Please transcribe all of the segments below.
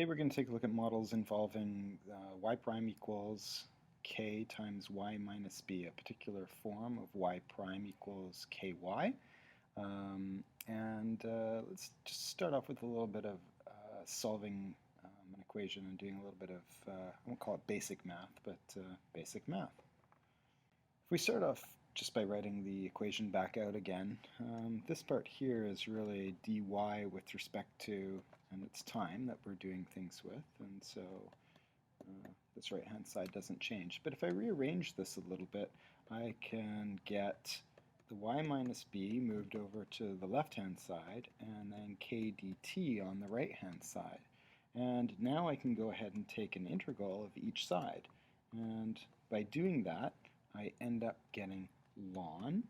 Today we're going to take a look at models involving y prime equals k times y minus b, a particular form of y prime equals ky. Let's just start off with a little bit of solving an equation and doing a little bit of, I won't call it basic math, but basic math. If we start off just by writing the equation back out again, this part here is really dy with respect to, and it's time that we're doing things with, and so this right hand side doesn't change. But if I rearrange this a little bit, I can get the y minus b moved over to the left hand side, and then k dt on the right hand side. And now I can go ahead and take an integral of each side, and by doing that I end up getting ln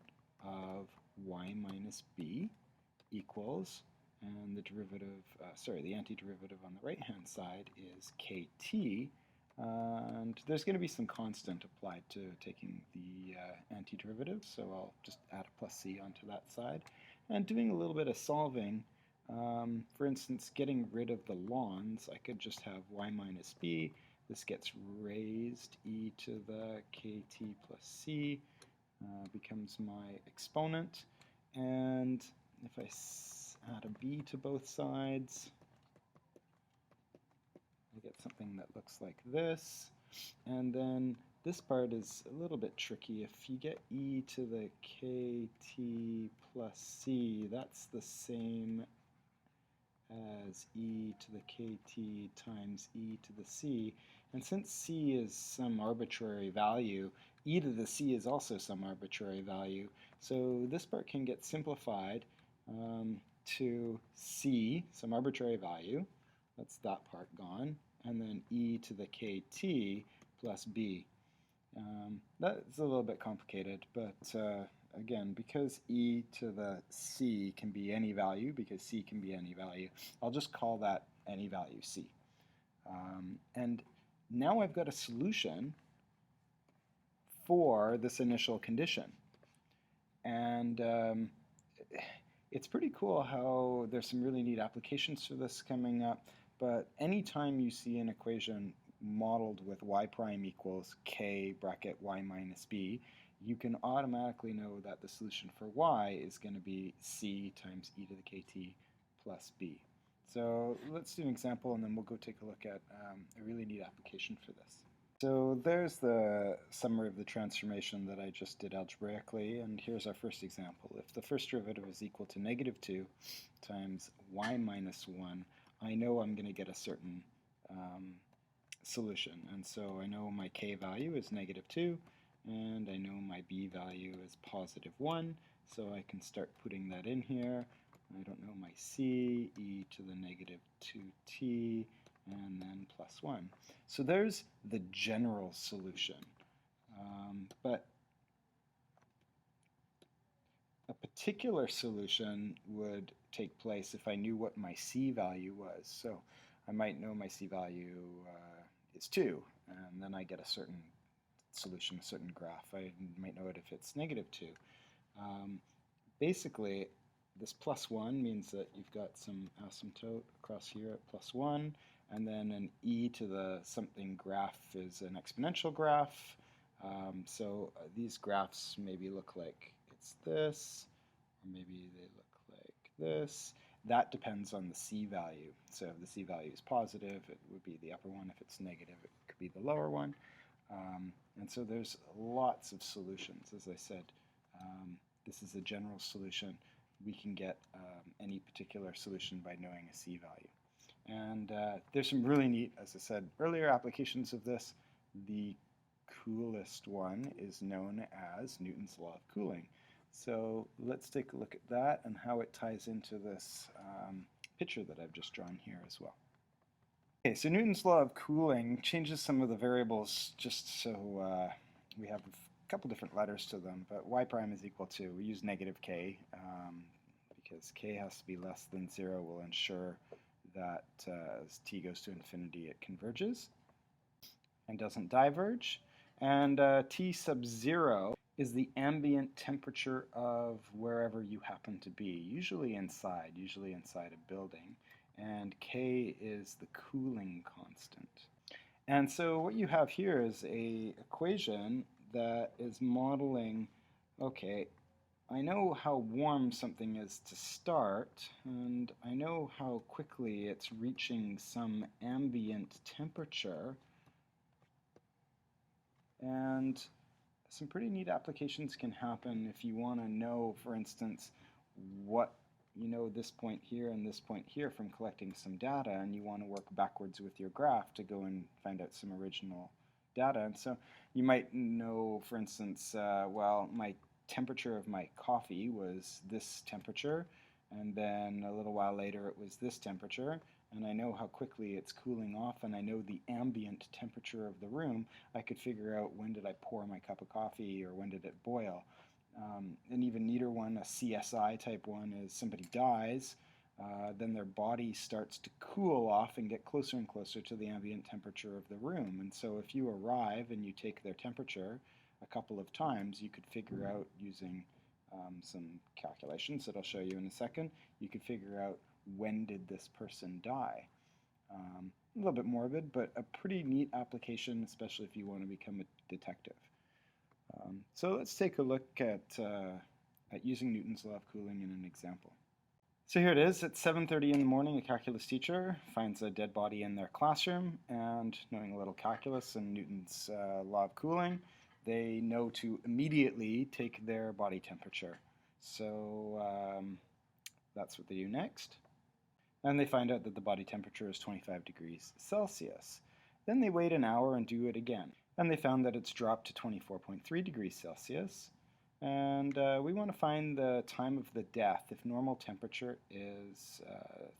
of y minus b equals, and the derivative, the antiderivative on the right hand side is kt, and there's going to be some constant applied to taking the antiderivative, so I'll just add a plus c onto that side. And doing a little bit of solving, for instance, getting rid of the lns, I could just have y minus b. This gets raised e to the kt plus c, becomes my exponent, and if I add a b to both sides, I get something that looks like this. And then this part is a little bit tricky. If you get e to the kt plus c, that's the same as e to the kt times e to the c. And since c is some arbitrary value, e to the c is also some arbitrary value. So this part can get simplified to c, some arbitrary value. That's that part gone. And then e to the kt plus b. That's a little bit complicated, but again, because e to the c can be any value, because c can be any value, I'll just call that any value c. And now I've got a solution for this initial condition. And it's pretty cool how there's some really neat applications for this coming up, but anytime you see an equation modeled with y prime equals k bracket y minus b, you can automatically know that the solution for y is going to be c times e to the kt plus b. So let's do an example, and then we'll go take a look at a really neat application for this. So there's the summary of the transformation that I just did algebraically, and here's our first example. If the first derivative is equal to negative 2 times y minus 1, I know I'm going to get a certain solution. And so I know my k value is negative 2, and I know my b value is positive 1, so I can start putting that in here. I don't know my c, e to the negative 2t, and then plus 1. So there's the general solution. But a particular solution would take place if I knew what my c value was. So I might know my c value is 2, and then I get a certain solution, a certain graph. I might know it if it's negative 2. Basically, this plus 1 means that you've got some asymptote across here at plus 1, and then an e to the something graph is an exponential graph. So these graphs maybe look like it's this, or maybe they look like this. That depends on the c value. So if the c value is positive, it would be the upper one. If it's negative, it could be the lower one. And so there's lots of solutions. As I said, this is a general solution. We can get any particular solution by knowing a c value. And there's some really neat, as I said earlier, applications of this. The coolest one is known as Newton's law of cooling. So let's take a look at that and how it ties into this picture that I've just drawn here as well. Okay, so Newton's law of cooling changes some of the variables just so we have a couple different letters to them, but y prime is equal to, we use negative k because k has to be less than 0 will ensure that as t goes to infinity it converges and doesn't diverge. And T sub 0 is the ambient temperature of wherever you happen to be, usually inside a building. and K is the cooling constant. And so what you have here is a equation that is modeling, okay, I know how warm something is to start, and I know how quickly it's reaching some ambient temperature, and some pretty neat applications can happen if you want to know, for instance, what you know this point here and this point here from collecting some data, and you want to work backwards with your graph to go and find out some original data. And so you might know, for instance, well, my temperature of my coffee was this temperature, and then a little while later it was this temperature, and I know how quickly it's cooling off, and I know the ambient temperature of the room. I could figure out when did I pour my cup of coffee or when did it boil. An even neater one, a CSI type one, is somebody dies, then their body starts to cool off and get closer and closer to the ambient temperature of the room. And so if you arrive and you take their temperature a couple of times, you could figure out using some calculations that I'll show you in a second, you could figure out when did this person die. A little bit morbid, but a pretty neat application, especially if you want to become a detective. So let's take a look at using Newton's law of cooling in an example. So here it is. At 7:30 in the morning, a calculus teacher finds a dead body in their classroom, and knowing a little calculus and Newton's law of cooling, they know to immediately take their body temperature. So that's what they do next. And they find out that the body temperature is 25 degrees Celsius. Then they wait an hour and do it again. And they found that it's dropped to 24.3 degrees Celsius. And we want to find the time of the death if normal temperature is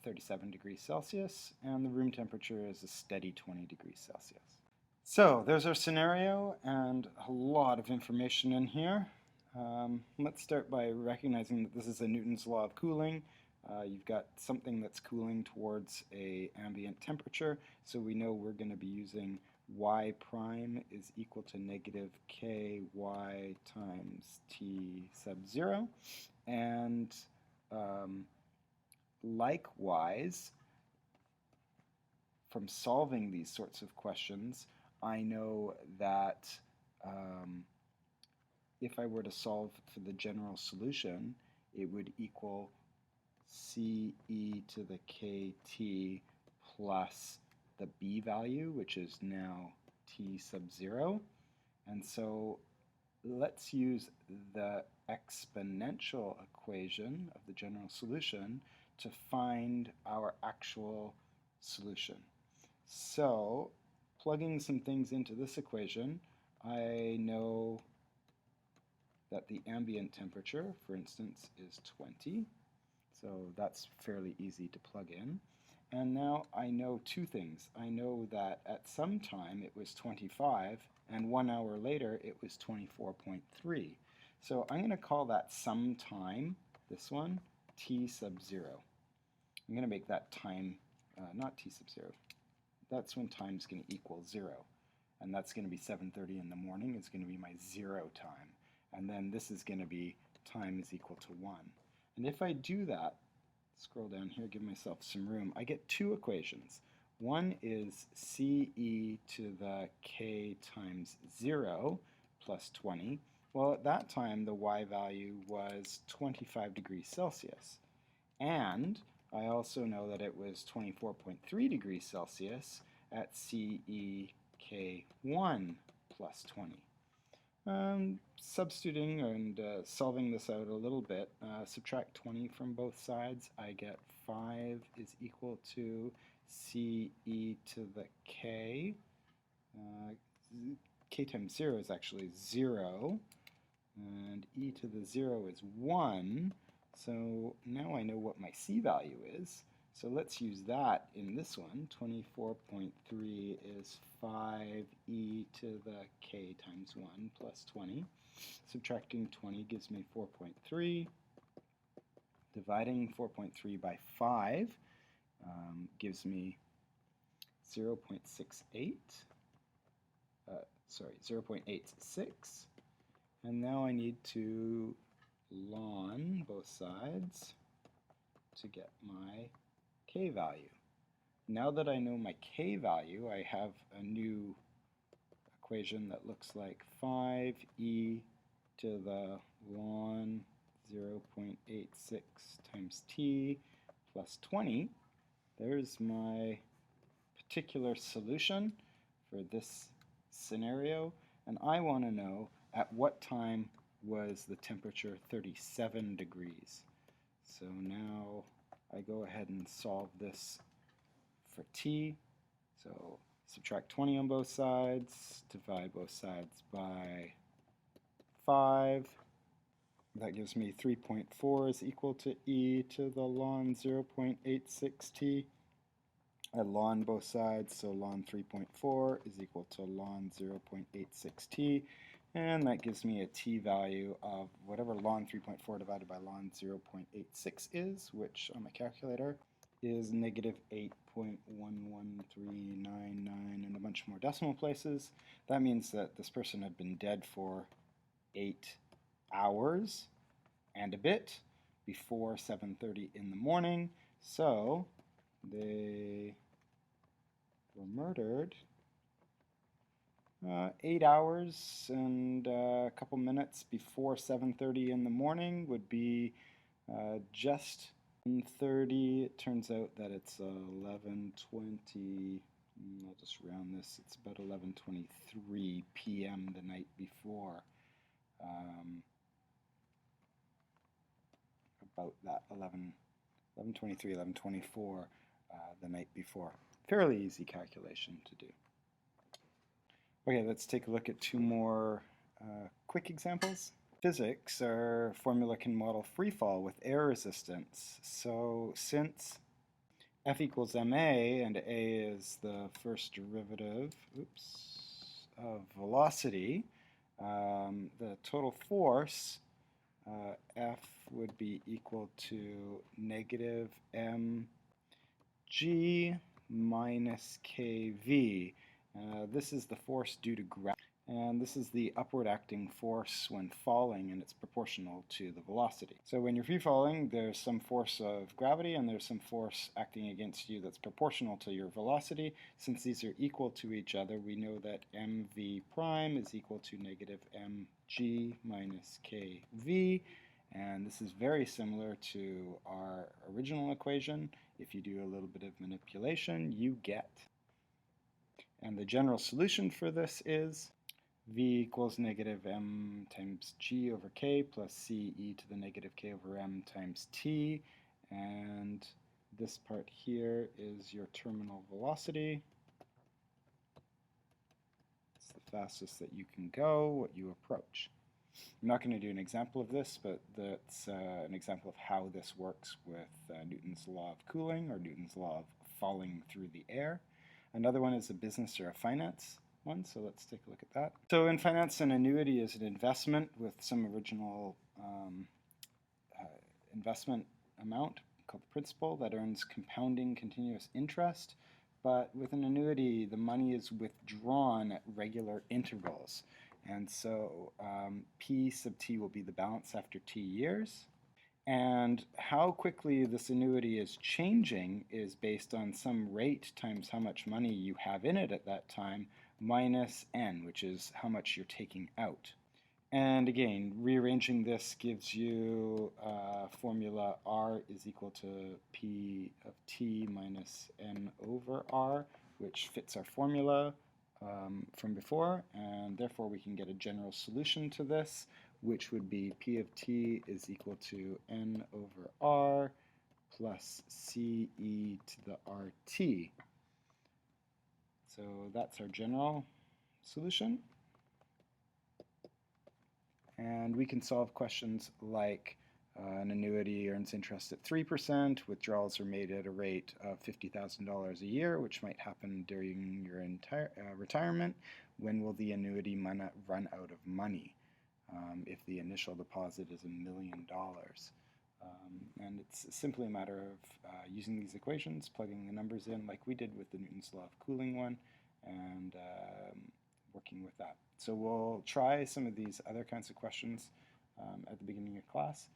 37 degrees Celsius and the room temperature is a steady 20 degrees Celsius. So there's our scenario and a lot of information in here. Let's start by recognizing that this is a Newton's law of cooling. You've got something that's cooling towards an ambient temperature, so we know we're going to be using y prime is equal to negative ky times t sub 0. And likewise, from solving these sorts of questions, I know that if I were to solve for the general solution, it would equal c e to the kt plus the b value, which is now t sub 0. And so let's use the exponential equation of the general solution to find our actual solution. So plugging some things into this equation, I know that the ambient temperature, for instance, is 20. So that's fairly easy to plug in. And now I know two things. I know that at some time it was 25, and 1 hour later it was 24.3. So I'm going to call that some time, this one, t sub 0. I'm going to make that time, not t sub 0. That's when time is going to equal 0. And that's going to be 7:30 in the morning. It's going to be my 0 time. And then this is going to be time is equal to 1. And if I do that, scroll down here, give myself some room, I get two equations. One is ce to the k times 0 plus 20. Well, at that time, the y value was 25 degrees Celsius. And I also know that it was 24.3 degrees Celsius at CEK1 plus 20. Substituting and solving this out a little bit, subtract 20 from both sides, I get 5 is equal to CE to the K. K times 0 is actually 0, and e to the 0 is 1. So now I know what my C value is. So let's use that in this one. 24.3 is 5e to the k times 1 plus 20. Subtracting 20 gives me 4.3. Dividing 4.3 by 5 gives me 0.68. 0.86. And now I need to ln both sides to get my k value. Now that I know my k value, I have a new equation that looks like 5e to the ln 0.86 times t plus 20. There's my particular solution for this scenario, and I want to know at what time was the temperature 37 degrees. So now I go ahead and solve this for t. So subtract 20 on both sides, divide both sides by 5. That gives me 3.4 is equal to e to the ln 0.86t. I ln both sides, so ln 3.4 is equal to ln 0.86t, and that gives me a t value of whatever ln 3.4 divided by ln 0.86 is, which on my calculator is negative 8.11399 and a bunch more decimal places. That means that this person had been dead for 8 hours and a bit before 7:30 in the morning, so they were murdered 8 hours and a couple minutes before 7:30 in the morning would be just 11:30. It turns out that it's 11:20. I'll just round this. It's about 11:23 p.m. the night before. About that 11:23, 11:24 the night before. Fairly easy calculation to do. Okay, let's take a look at two more quick examples. Physics, our formula can model free fall with air resistance. So since F equals ma and a is the first derivative of velocity, the total force F would be equal to negative mg minus kv. This is the force due to gravity, and this is the upward acting force when falling, and it's proportional to the velocity. So when you're free falling, there's some force of gravity and there's some force acting against you that's proportional to your velocity. Since these are equal to each other, we know that mv prime is equal to negative mg minus kv, and this is very similar to our original equation. If you do a little bit of manipulation, you get. And the general solution for this is v equals negative m times g over k plus c e to the negative k over m times t. And this part here is your terminal velocity. It's the fastest that you can go, what you approach. I'm not going to do an example of this, but that's an example of how this works with Newton's law of cooling, or Newton's law of falling through the air. Another one is a business or a finance one, so let's take a look at that. So in finance, an annuity is an investment with some original investment amount called the principal that earns compounding continuous interest. But with an annuity, the money is withdrawn at regular intervals. And so P sub t will be the balance after t years. And how quickly this annuity is changing is based on some rate times how much money you have in it at that time minus n, which is how much you're taking out. And again, rearranging this gives you formula R is equal to P of t minus n over R, which fits our formula from before, and therefore we can get a general solution to this, which would be P of t is equal to n over R plus C e to the RT. So that's our general solution. And we can solve questions like an annuity earns interest at 3%, withdrawals are made at a rate of $50,000 a year, which might happen during your entire retirement. When will the annuity run out of money? If the initial deposit is $1 million. And it's simply a matter of using these equations, plugging the numbers in like we did with the Newton's law of cooling one, and working with that. So we'll try some of these other kinds of questions at the beginning of class.